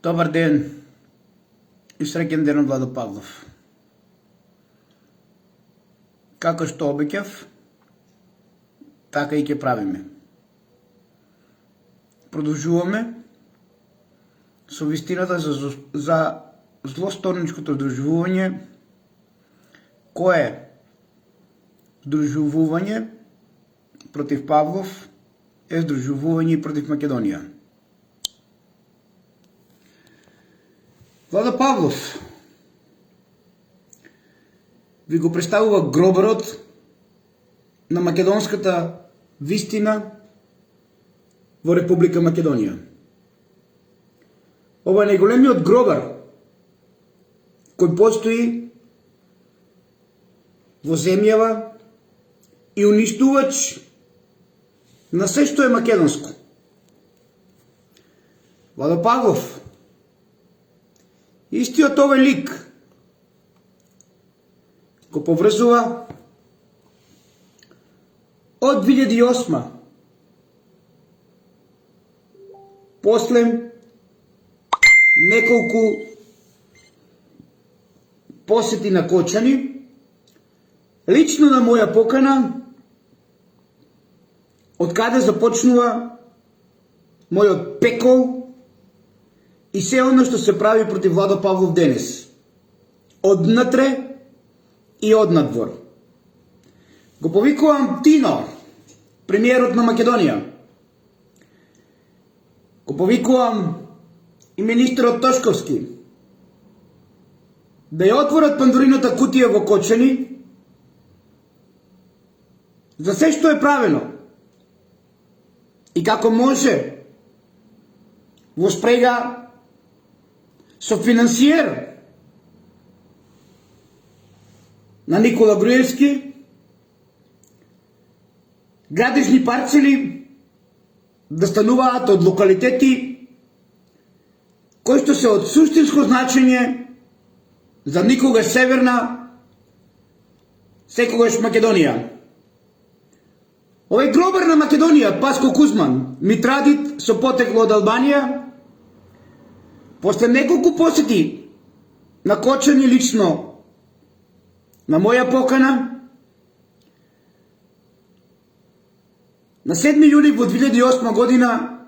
Добар ден и среќен ден од Владо Павлов. Како што обеќав, така и ќе правиме. Продолжуваме со вистината за злосторничкото здружување, кое здружување против Павлов е здружување и против Македонија. Владо Павлов ви го представува гробарот на македонската вистина во Република Македонија. Ова е најголемиот гробар кој постои во земјава и уништувач на се што е македонско. Владо Павлов, истиот овој лик го поврзува од 2008 после неколку посети на Кочани, лично на моја покана, од каде започнува мојот пекол и се оно што се прави против Владо Павлов денес. Однатре и однадвор. Го повикувам Тино, премиерот на Македонија. Го повикувам и министерот Тошковски да ја отворат Пандорината кутија во Кочани за се што е правено и како може во спрега со финансиер на Никола Груевски, градежни парцели да стануваат од локалитети кои што се од суштинско значење за никога северна, секогаш Македонија. Овој гробар на Македонија, Паско Кузман, Митрадит со потекло од Албанија, после неколку посети на Кочани лично на моја покана, на 7 јули во 2008 година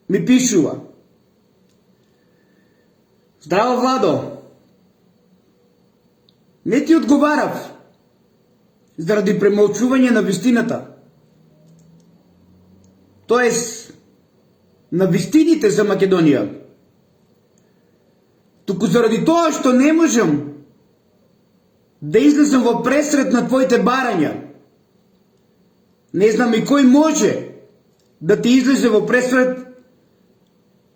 ми пишува: Здраво, Владо, не ти одговарав заради премолчување на вистината, тоест на вистините за Македонија, туку заради тоа што не можам да излезам во пресред на твоите барања. Не знам и кој може да ти излезе во пресред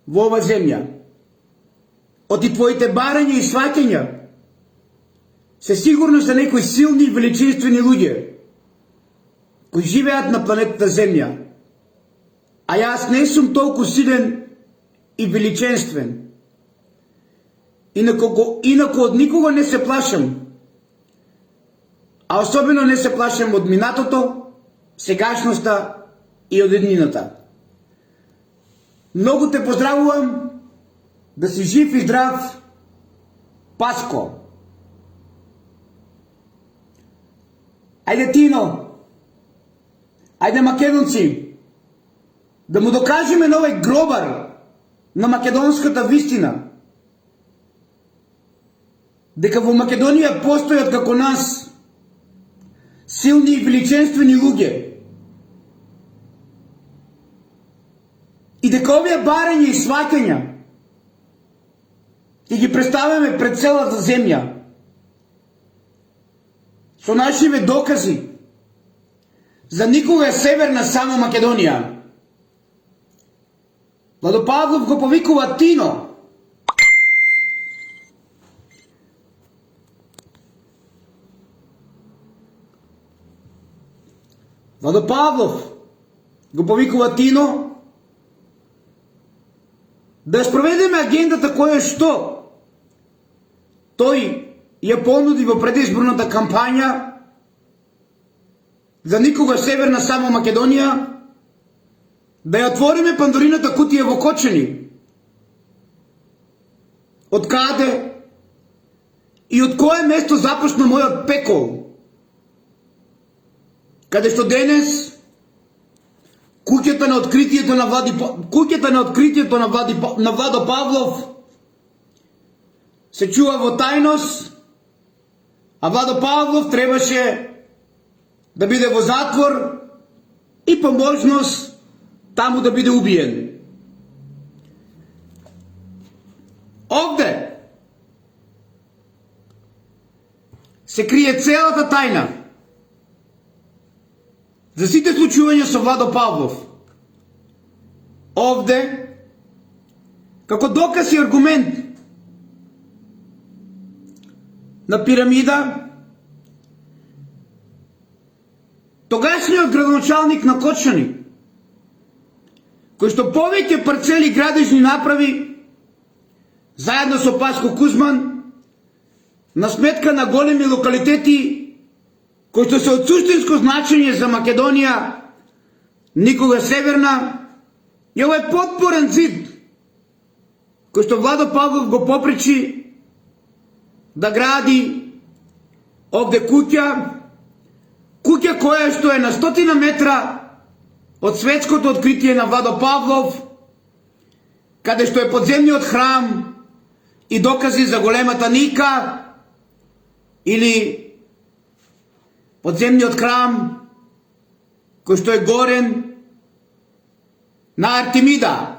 во ова земја. Оти твоите барања и сваќања се сигурно за некои силни и величинствени луѓе кои живеат на планетата Земја. А јас не сум толку силен и величенствен. Инако од никога не се плашам. А особено не се плашам од минатото, сегашноста и од еднината. Многу те поздравувам, да си жив и здрав, Паско. Ајде, Тино, ајде, македонци, да му докажеме на овој гробар на македонската вистина дека во Македонија постојат како нас силни и величенствени луѓе и дека овие барања и сваќања и ги представяме пред целата земја со нашиве докази за никога е северна само Македонија. Владо Павлов го повикува Тино. Владо Павлов го повикува Тино да спроведеме агендата која што тој ја понуди во предизборната кампања за никога северна само Македонија, да ја отвориме Пандорината кутија во Кочани од каде и од кое место започна мојот пекол, каде што денес куќата на откритието на Владо Павлов се чува во тајност, а Владо Павлов требаше да биде во затвор и по можност таму да биде убиен. Овде се крие целата тајна за сите случувања со Владо Павлов. Овде, како доказ и аргумент на пирамида, тогашниот градоначалник на Кочани, кој што повеќе парцели градежни направи заедно со Паско Кузман на сметка на големи локалитети кои што се од суштинско значење за Македонија, никога северна, и овој потпорен зид кој што Владо Павлов го попречи да гради овде куќа која што е на 100 метра од светското откритие на Владо Павлов, каде што е подземниот храм и докази за големата Ника, или подземниот храм кој што е горен на Артемида.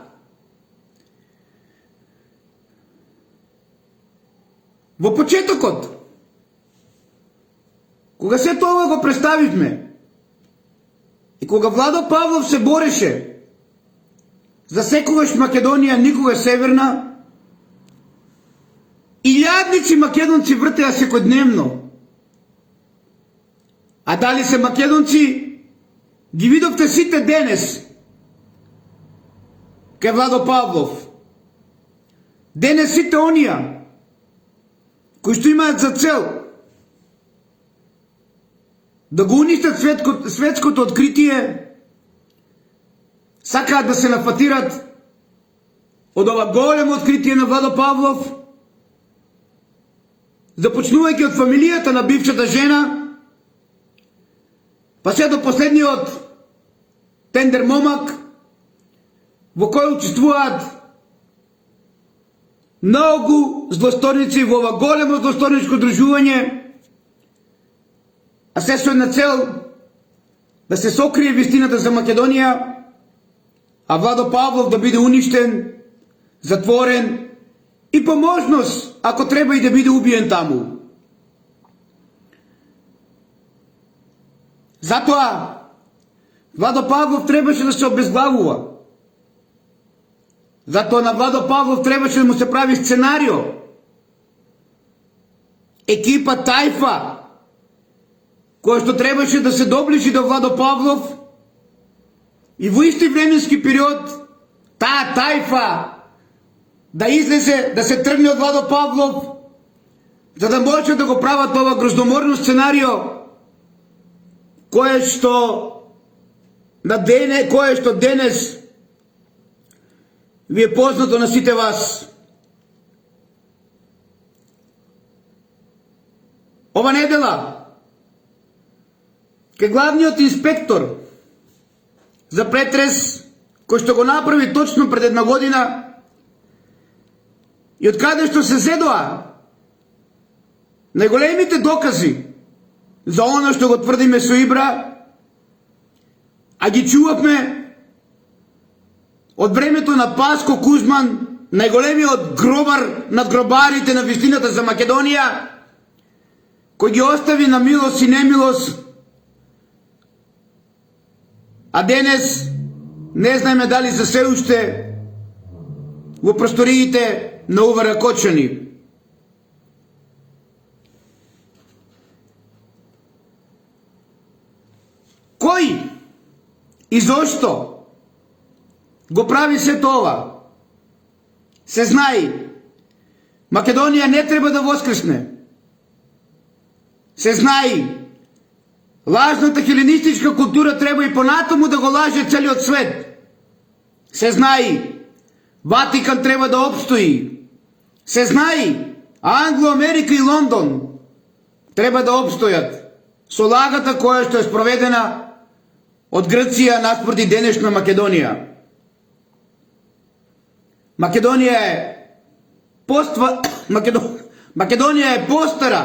Во почетокот, кога се тоа го представивме и кога Владо Павлов се бореше за секогаш Македонија, никога северна, илјадници македонци вртеа секојдневно. А дали се македонци, ги видовте сите денес кај Владо Павлов. Денес сите онија кои што имаат за цел да го уништат светското откритие, сакаат да се нафатират од ова големо откритие на Владо Павлов, започнувајќи од фамилијата на бившата жена, па се до последниот тендер момак, во кој учествуваат многу злосторници во ова големо злосторничко дружување, а се со една цел да се сокрие вистината за Македонија, а Владо Павлов да биде уништен, затворен и по можност, ако треба и да биде убиен таму. Затоа Владо Павлов требаше да се обезглавува. Затоа на Владо Павлов требаше да му се прави сценарио. Екипа Тајфа, која што требаше да се доближи до Владо Павлов и во исти временски период таа Тајфа да излезе, да се тргне од Владо Павлов, за да може да го прават ова гроздоморно сценарио, кое што денес ви е познато на сите вас. Ова недела ке главниот инспектор за претрес, кој што го направи точно пред една година и од каде што се зедоа најголемите докази за оно што го тврдиме со Ибра, а ги чувавме од времето на Паско Кузман, најголемиот гробар над гробарите на вистината за Македонија, кој ги остави на милост и немилост, а денес не знаеме дали за се уште во просториите на УВР Кочани. Кој и зошто го прави се тоа? Се знае. Македонија не треба да воскресне. Се знае. Лажната хеленистичка култура треба и понатаму да го лаже целиот свет. Се знае. Ватикан треба да обстои. се знае, Англо, Америка и Лондон треба да обстојат со лагата која што е спроведена од Грција наспроти денешна Македонија. Македонија е постара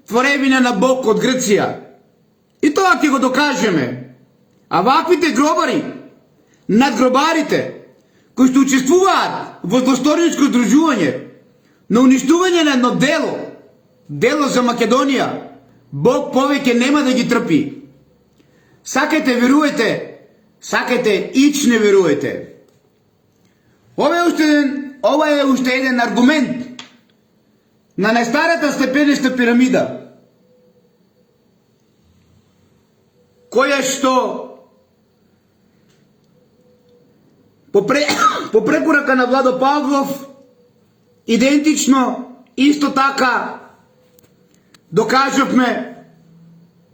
творевина на Бог од Грција. И тоа ќе го докажеме. А ваквите гробари, надгробарите, кои што учествуваат во злосторничко здружување на уништување на едно дело за Македонија, Бог повеќе нема да ги трпи. Сакајте веруете, сакајте ич не веруете. Ова е уште еден аргумент на најстарата степенеста пирамида, која што по препорака на Владо Павлов идентично исто така докажавме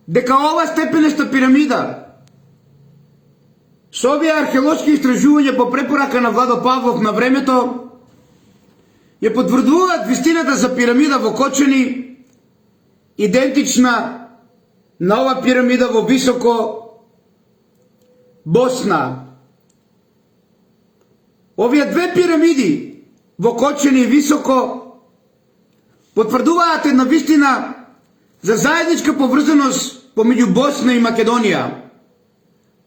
дека ова степенеста пирамида со овие археолошки истражувања по препорака на Владо Павлов на времето ја потврдуваат вистината за пирамида во Кочани, идентична на ова пирамида во Високо Босна. Овие две пирамиди во Кочани и Високо потврдуваат една вистина за заедничка поврзаност помеѓу Босна и Македонија.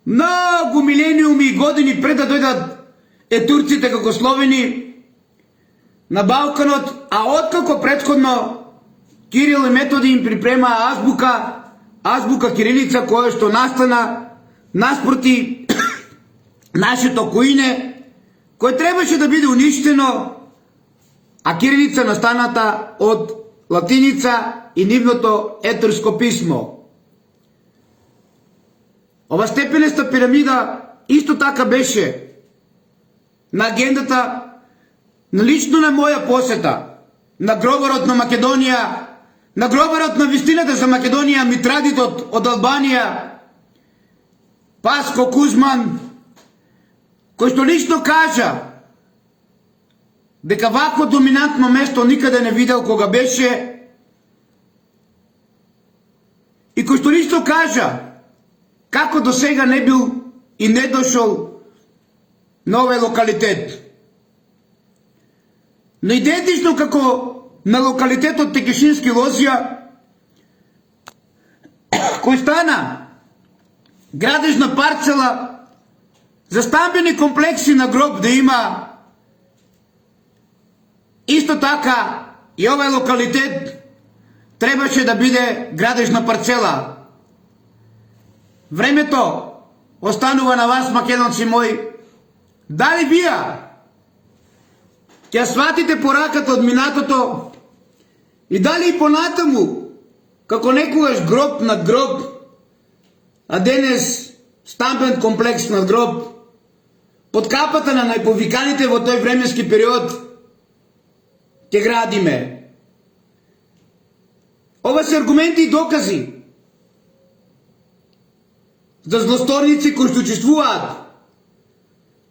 Многу милениуми и години пред да дојдат турците како словени на Балканот, а откако претходно Кирил и Методи им припрема азбука кирилица која што настана наспроти нашето коине, кој требаше да биде уништено, а кирилица настаната од латиница и нивното етруско писмо. Ова степенеста пирамида исто така беше на агендата на лично на моја посета на гробарот на Македонија, на гробарот на вистината за Македонија, Митрадитот од Албанија, Паско Кузман, кој што лично кажа дека вакво доминантно место никаде не видел кога беше, и кој што лично кажа како до сега не бил и не дошол на овој локалитет. Но идентично како на локалитетот Текешински Лозија, кој стана градежна парцела за стамбени комплекси на гроб да има, исто така и овој локалитет требаше да биде градежна парцела. Времето останува на вас, македонци мои. Дали вие ќе сватите пораката од минатото и дали и понатаму, како некогаш гроб над гроб, а денес стамбен комплекс над гроб, под капата на најповиканите во тој временски период, ќе градиме. Ова се аргументи и докази за злосторници кои што учествуваат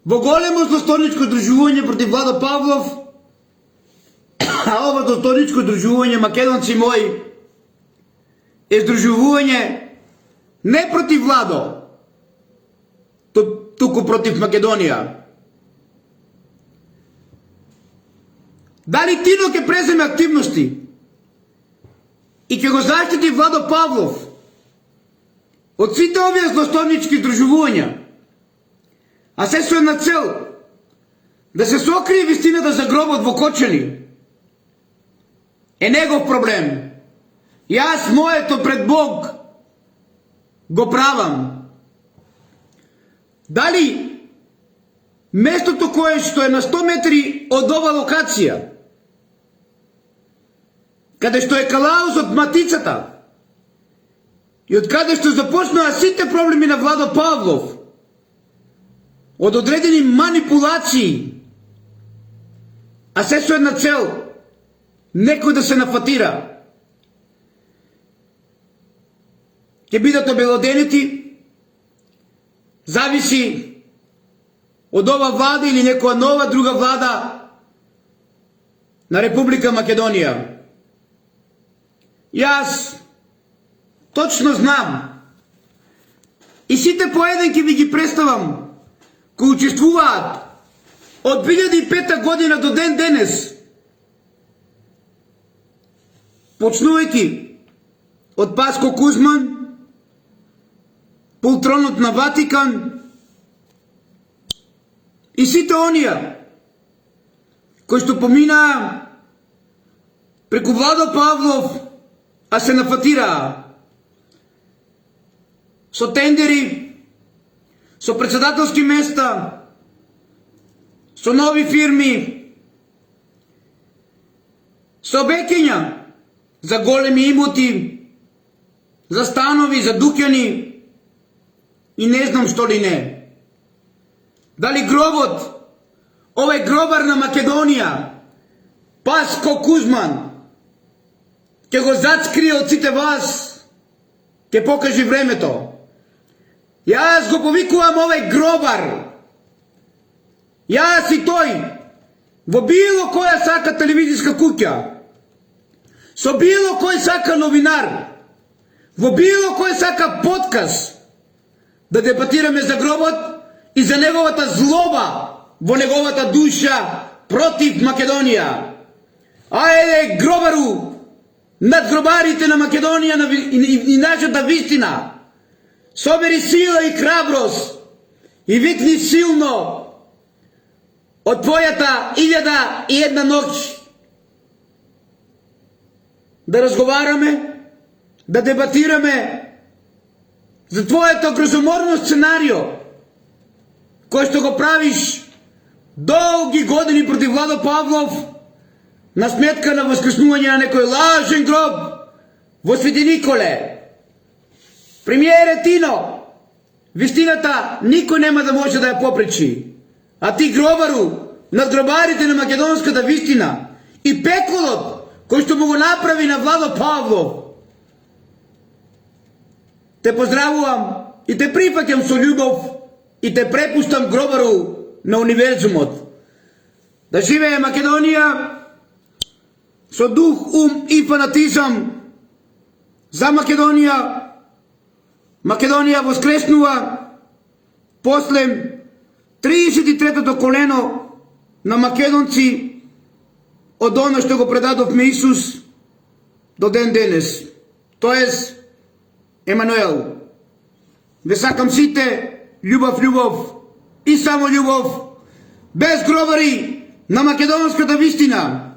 во големо злосторничко здружување против Владо Павлов, а ова злосторничко здружување, македонци мои, е здружување не против Владо, туку против Македонија. Дали Тино ќе преземе активности и ќе го заштити Владо Павлов од сите овие злосторнички здружувања, а се со една цел да се сокрие вистината за гробот во Кочани, е негов проблем. Јас моето пред Бог го правам. Дали местото кое што е на 100 метри од ова локација, каде што е калаузот Матицата и од каде што започнаа сите проблеми на Владо Павлов, од одредени манипулации, а се со една цел, некој да се нафатира, ќе бидат обелоденети, зависи од ова влада или некоја нова друга влада на Република Македонија. Јас точно знам и сите по еден ќе ви ги представам кои учествуваат од 2005 година до ден денес, почнувајќи од Паско Кузман, полтронот на Ватикан и сите онија кои што поминаа преку Владо Павлов, а се нафатираа со тендери, со председателски места, со нови фирми, со обеќања за големи имоти, за станови, за дуќани и не знам што ли не. Дали гробот, овој гробар на Македонија, Паско Кузман, ќе го зацкрие од сите вас, ќе покаже времето. Јас го повикувам овој гробар, јас и тој, во било која сака телевизиска куќа, со било кој сака новинар, во било кој сака подкаст, да дебатираме за гробот и за неговата злоба во неговата душа против Македонија. Ајде, гробару, над гробарите на Македонија и нашата вистина, собери сила и храброст и викни силно од твојата 1001 ноќ. Да разговараме, да дебатираме за твоето грозоморно сценарио, кој што го правиш долги години против Владо Павлов на сметка на воскреснување на некој лажен гроб во Свети Николе. Премиере Тино, вистината никој нема да може да ја попречи. А ти, гробару, над гробарите на македонската вистина и пеколот кој што му го направи на Владо Павлов, те поздравувам и те прифаќам со љубов и те препуштам, гробару на универзумот. Да живее Македонија со дух, ум и фанатизам за Македонија. Македонија воскреснува после 33-тото колено на македонци од оно што го предадовме Исус до ден денес. Тоест, Емануел. Ве сакам сите љубов, љубов и само љубов, без гробари на македонската вистина.